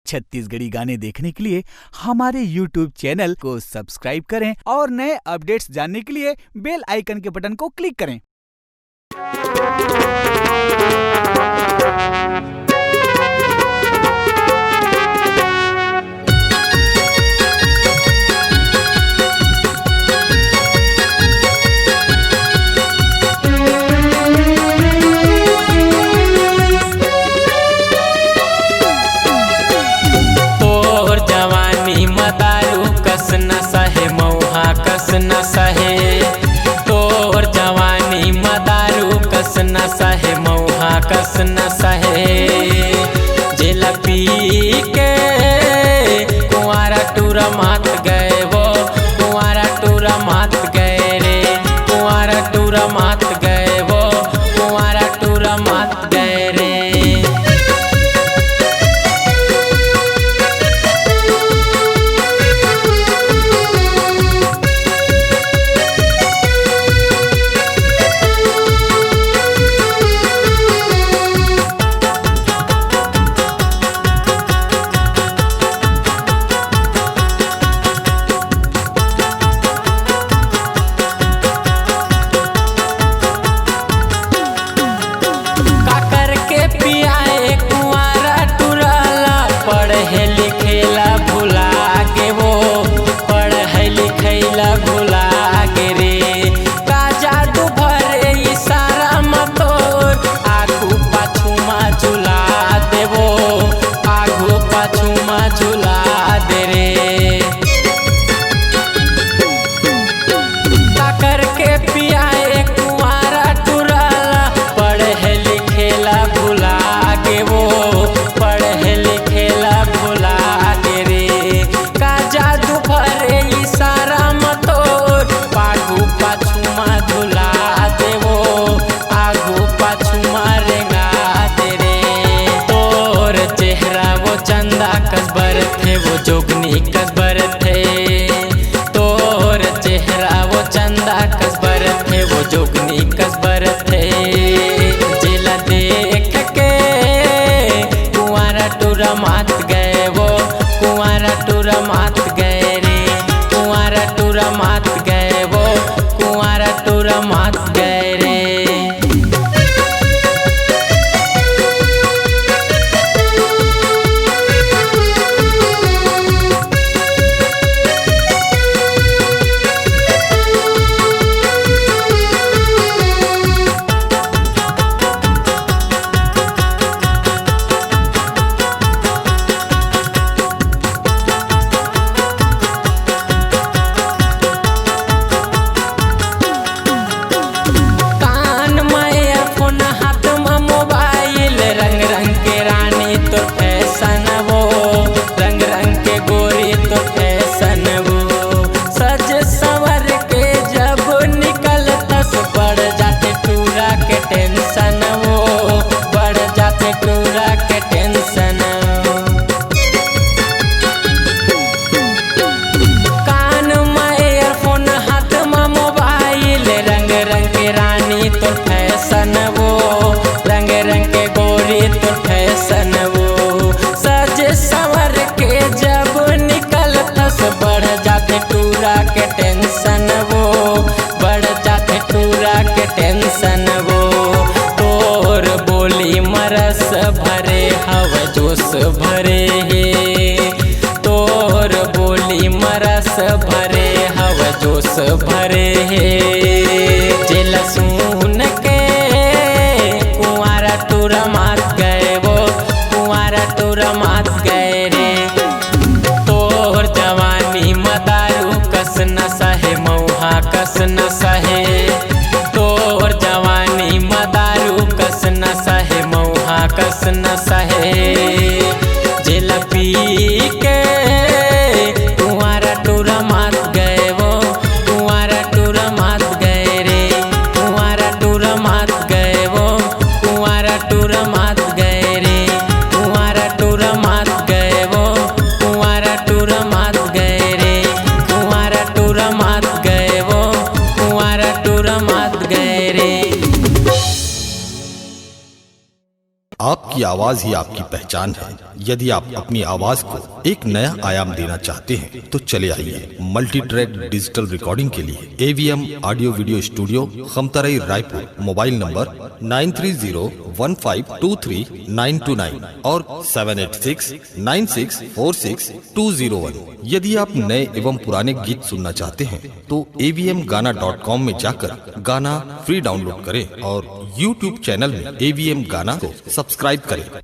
छत्तीसगढ़ी गाने देखने के लिए हमारे YouTube चैनल को सब्सक्राइब करें और नए अपडेट्स जानने के लिए बेल आइकन के बटन को क्लिक करें। कस न सहे जेला पी के कुंवारा टूरा मात गए वो कुंवारा टूरा मात गए रे कुंवारा टूरा मात गए वो कुंवारा टूरा मात गए रे। वो जोगनी कसबर थे तोर चेहरा वो चंदा कसबर थे वो जोगनी कसबर थे जिला देख के कुंवारा टूरा मात गए वो कुंवारा टूरा मात गए रे कुंवारा टूरा मात गए वो कुंवारा टूरा मात गए रे। टेंशन वो तोर बोली मरस भरे हव जोश भरे हे तोर बोली मरस भरे हव जोश भरे हे जेला सुन के कुंवारा टूरा मात गए वो कुंवारा टूरा मात गए रे तोर जवानी मदारू कस न सहे मऊहा कस न सहे तोर जवानी मदारू कस न सहे मऊहा कस न सहे जेला पी के कुंवारा टूरा मात गए वो कुंवारा टूरा मात गए रे कुंवारा टूरा मात गए वो कुंवारा टूरा मात गए रे कुंवारा टूरा मात गए वो कुंवारा टूरा मात गए रे कुंवारा टूरा मात गए वो कुंवारा टूरा मात गए रे। आपकी आपकी आवाज ही आपकी पहचान है। यदि आप अपनी आवाज को एक नया आयाम देना चाहते हैं तो चले आइए मल्टी ट्रैक डिजिटल रिकॉर्डिंग के लिए AVM audio video studio, Khamtarai, Raipur. Mobile number 9301523929 और 7869646201। यदि आप नए एवं पुराने गीत सुनना चाहते हैं तो avmgana.com में जाकर गाना फ्री डाउनलोड करें और YouTube चैनल में AVM गाना को सब्सक्राइब करें।